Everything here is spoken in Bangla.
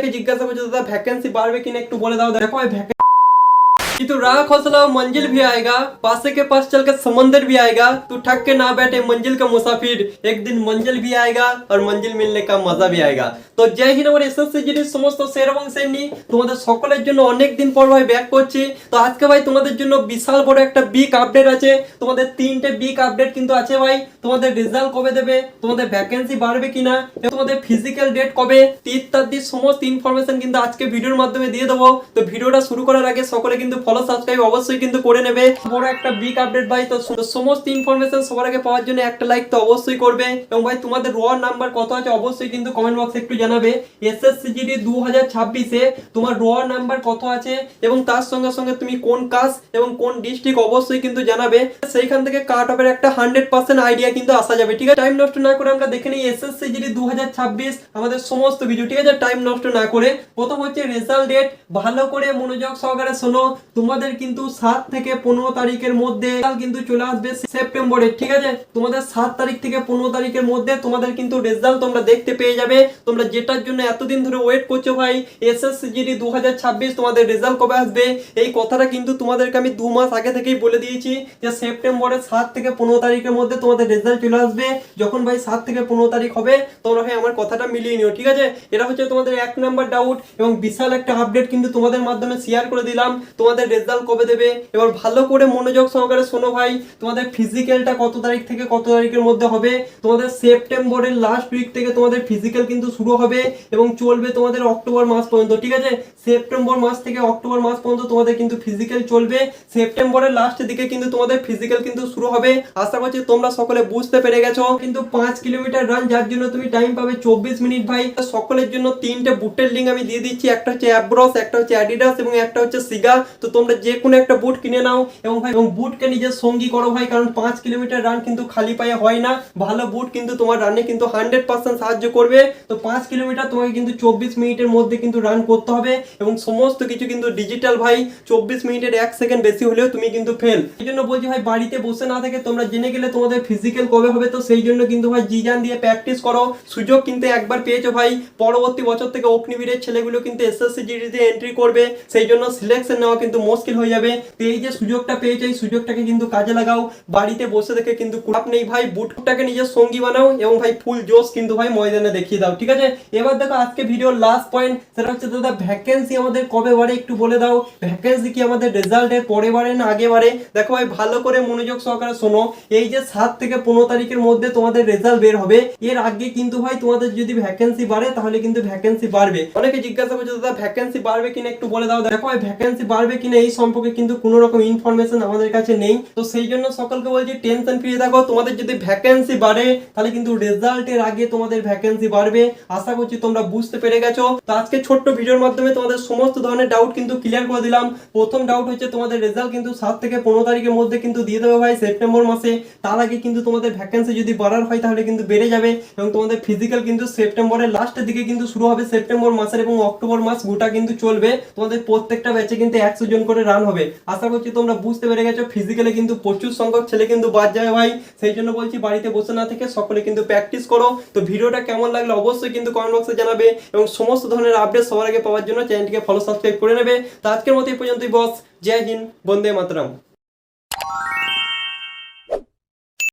অনেকে জিজ্ঞাসা করছে দাদা ভ্যাকেন্সি বাড়বে কিনা একটু বলে দাও। দেখো भाई तू राह हौसला मंजिल भी आएगा, पासे के पास चल के समंदर भी आएगा, तू ठक के ना बैठे मंजिल का मुसाफिर, एक दिन मंजिल भी आएगा और मंजिल मिलने का मजा भी आएगा। তো জয় হিন্দ আমার এসএসসি জিডির সমস্ত স্যার এবং শ্রেণী তোমাদের সকলের জন্য অনেক দিন পর ভাই ব্যাক করছি। তো আজকে ভাই তোমাদের জন্য বিশাল বড় একটা বিগ আপডেট আছে। তোমাদের তিনটে বিগ আপডেট কিন্তু আছে ভাই। তোমাদের রেজাল্ট কবে দেবে, তোমাদের ভ্যাকেন্সি বাড়বে কিনা, তোমাদের ফিজিক্যাল ডেট কবে, ইত্যাদি সমস্ত ইনফরমেশন কিন্তু আজকে ভিডিওর মাধ্যমে দিয়ে দেবো। তো ভিডিওটা শুরু করার আগে সকলে কিন্তু ফলো সাবস্ক্রাইব অবশ্যই কিন্তু করে নেবে। বড় একটা বিগ আপডেট ভাই। তো সমস্ত ইনফরমেশন সবার আগে পাওয়ার জন্য একটা লাইক তো অবশ্যই করবে এবং ভাই তোমাদের র নাম্বার কত আছে অবশ্যই কিন্তু কমেন্ট বক্সে একটু জানাবে। এসএসসি জিডি 2026 এ তোমার র নাম্বার কত আছে এবং তার সঙ্গে সঙ্গে তুমি কোন কাস্ট এবং কোন ডিস্ট্রিক্ট অবশ্যই কিন্তু জানাবে। সেইখান থেকে কাট অফের একটা 100% আইডিয়া কিন্তু আসা যাবে। ঠিক আছে, টাইম নষ্ট না করে আমরা দেখে নিই এসএসসি জিডি 2026 আমাদের সমস্ত ভিডিও। ঠিক আছে, টাইম নষ্ট না করে প্রথম হচ্ছে রেজাল্ট ডেট। ভালো করে মনোযোগ সহকারে শোনো। তোমাদের কিন্তু 7 থেকে 15 তারিখের মধ্যে কিন্তু চলে আসবে সেপ্টেম্বরে। ঠিক আছে, তোমাদের 7 তারিখ থেকে 15 তারিখের মধ্যে তোমাদের কিন্তু রেজাল্ট তোমরা দেখতে পেয়ে যাবে। তোমরা যেটার জন্য এতদিন ধরে ওয়েট করছো ভাই, এসএসসি জিডি 2026 তোমাদের রেজাল্ট কবে আসবে এই কথাটা কিন্তু তোমাদেরকে আমি 2 মাস আগে থেকেই বলে দিয়েছি যে সেপ্টেম্বরের 7 থেকে 15 তারিখের মধ্যে তোমাদের রেজাল্ট চলে আসবে। যখন ভাই 7 থেকে 15 তারিখ হবে তোমরা ভাই আমার কথাটা মিলিয়ে নিও। ঠিক আছে, এটা হচ্ছে তোমাদের 1 নাম্বার ডাউট এবং বিশাল একটা আপডেট কিন্তু তোমাদের মাধ্যমে শেয়ার করে দিলাম। তোমাদের রেজাল্ট কবে দেবে এবার ভালো করে মনোযোগ সহকারে শোনো ভাই। তোমাদের ফিজিক্যালটা কত তারিখ থেকে কত তারিখের মধ্যে হবে, তোমাদের সেপ্টেম্বরের লাস্ট উইক থেকে তোমাদের ফিজিক্যাল কিন্তু শুরু হবে এবং চলবে তোমাদের অক্টোবর মাস পর্যন্ত। ঠিক আছে, সেপ্টেম্বর মাস থেকে অক্টোবর মাস পর্যন্ত তোমাদের কিন্তু ফিজিক্যাল চলবে। সেপ্টেম্বরের লাস্টের দিকে কিন্তু তোমাদের ফিজিক্যাল কিন্তু শুরু হবে। আশা করছি তোমরা সকলে বুঝতে পেরে গেছো। কিন্তু 5 কিলোমিটার রান যার জন্য তুমি টাইম পাবে 24 মিনিট ভাই। সকলের জন্য তিনটে বুটের লিংক আমি দিয়ে দিচ্ছি। একটা হচ্ছে অ্যাব্রস, একটা হচ্ছে অ্যাডিডাস এবং একটা হচ্ছে সিগা। তো তোমরা যে কোনো একটা বুট কিনে নাও এবং ভাই বুটকে নিজের সঙ্গী করো ভাই, কারণ 5 কিলোমিটার রান কিন্তু খালি পায়ে হয় না। ভালো বুট কিন্তু তোমার রানে কিন্তু 100% সাহায্য করবে। তো 5 কিলোমিটার তোমাকে কিন্তু 24 মিনিটের মধ্যে কিন্তু রান করতে হবে এবং সমস্ত কিছু কিন্তু ডিজিটাল ভাই। 24 মিনিটের 1 সেকেন্ড বেশি হলেও তুমি কিন্তু ফেল। এই জন্য বলছি ভাই বাড়িতে বসে না থেকে তোমরা জেনে গেলে তোমাদের ফিজিক্যাল কবে হবে। তো সেই জন্য কিন্তু ভাই জি জান দিয়ে প্র্যাকটিস করো। সুযোগ কিন্তু একবার পেয়েছো ভাই, পরবর্তী বছর থেকে অগ্নিবীরের ছেলেগুলো কিন্তু এসএসসি জিডিতে এন্ট্রি করবে। সেই জন্য সিলেকশন নেওয়া কিন্তু মুশকিল হয়ে যাবে। তো এই যে সুযোগটা পেয়েছো এই সুযোগটাকে কিন্তু কাজে লাগাও। বাড়িতে বসে থেকে কিন্তু লাভ নেই ভাই। বুটটাকে নিজের সঙ্গী বানাও এবং ভাই ফুল জোশ কিন্তু ভাই ময়দানে দেখিয়ে দাও। ঠিক আছে, এবার দেখো আজকে ভিডিওর লাস্ট পয়েন্ট, সেটা হচ্ছে দাদা ভ্যাকেন্সি আমাদের কবে বাড়ে একটু বলে দাও। ভ্যাকেন্সি কি আমাদের রেজাল্টের পরে বাড়ে না আগে বাড়ে? দেখো ভাই ভালো করে মনোযোগ সহকারে শোনো। এই যে 7 থেকে 15 তারিখের মধ্যে তোমাদের রেজাল্ট বের হবে, এর আগে কিন্তু ভাই তোমাদের যদি ভ্যাকেন্সি বাড়ে তাহলে কিন্তু ভ্যাকেন্সি বাড়বে। অনেকে জিজ্ঞাসা করছে দাদা ভ্যাকেন্সি বাড়বে কিনা একটু বলে দাও। দেখো ভাই ভ্যাকেন্সি বাড়বে কিনা এই সম্পর্কে কিন্তু কোনো রকম ইনফরমেশন আমাদের কাছে নেই। তো সেই জন্য সকলকে বলছি টেনশন ফ্রি থাকো। তোমাদের যদি ভ্যাকেন্সি বাড়ে তাহলে কিন্তু রেজাল্টের আগে তোমাদের ভ্যাকেন্সি বাড়বে। আশা করছি তোমরা বুঝতে পেরে গেছো। তো আজকে ছোট্ট ভিডিওর মাধ্যমে তোমাদের সমস্ত ধরনের ডাউট কিন্তু ক্লিয়ার করে দিলাম। প্রথম ডাউট হচ্ছে তোমাদের রেজাল্ট কিন্তু 7 থেকে 15 তারিখের মধ্যে কিন্তু দিয়ে দেবে ভাই সেপ্টেম্বর মাসে। তার আগে কিন্তু তোমাদের ভ্যাকেন্সি যদি বাড়ার হয় তাহলে কিন্তু বেড়ে যাবে এবং তোমাদের ফিজিক্যাল কিন্তু সেপ্টেম্বরের লাস্টের দিকে কিন্তু শুরু হবে সেপ্টেম্বর মাসের এবং অক্টোবর মাস গোটা কিন্তু চলবে। তোমাদের প্রত্যেকটা ব্যাচে কিন্তু 100 জন করে রান হবে। আশা করছি তোমরা বুঝতে পেরে গেছো। ফিজিক্যালে কিন্তু প্রচুর সংখ্যক ছেলে কিন্তু বাদ যাবে ভাই। সেই জন্য বলছি বাড়িতে বসে না থেকে সকলে কিন্তু প্র্যাকটিস করো। তো ভিডিওটা কেমন লাগলো অবশ্যই কিন্তু কমেন্ট বক্সে জানাবে এবং সমস্ত ধরনের আপডেট সবার আগে পাওয়ার জন্য চ্যানেলটিকে ফলো সাবস্ক্রাইব করে নেবে। তো আজকের মতো এই পর্যন্তই বস। জয় হিন্দ, বন্দে মাতরম।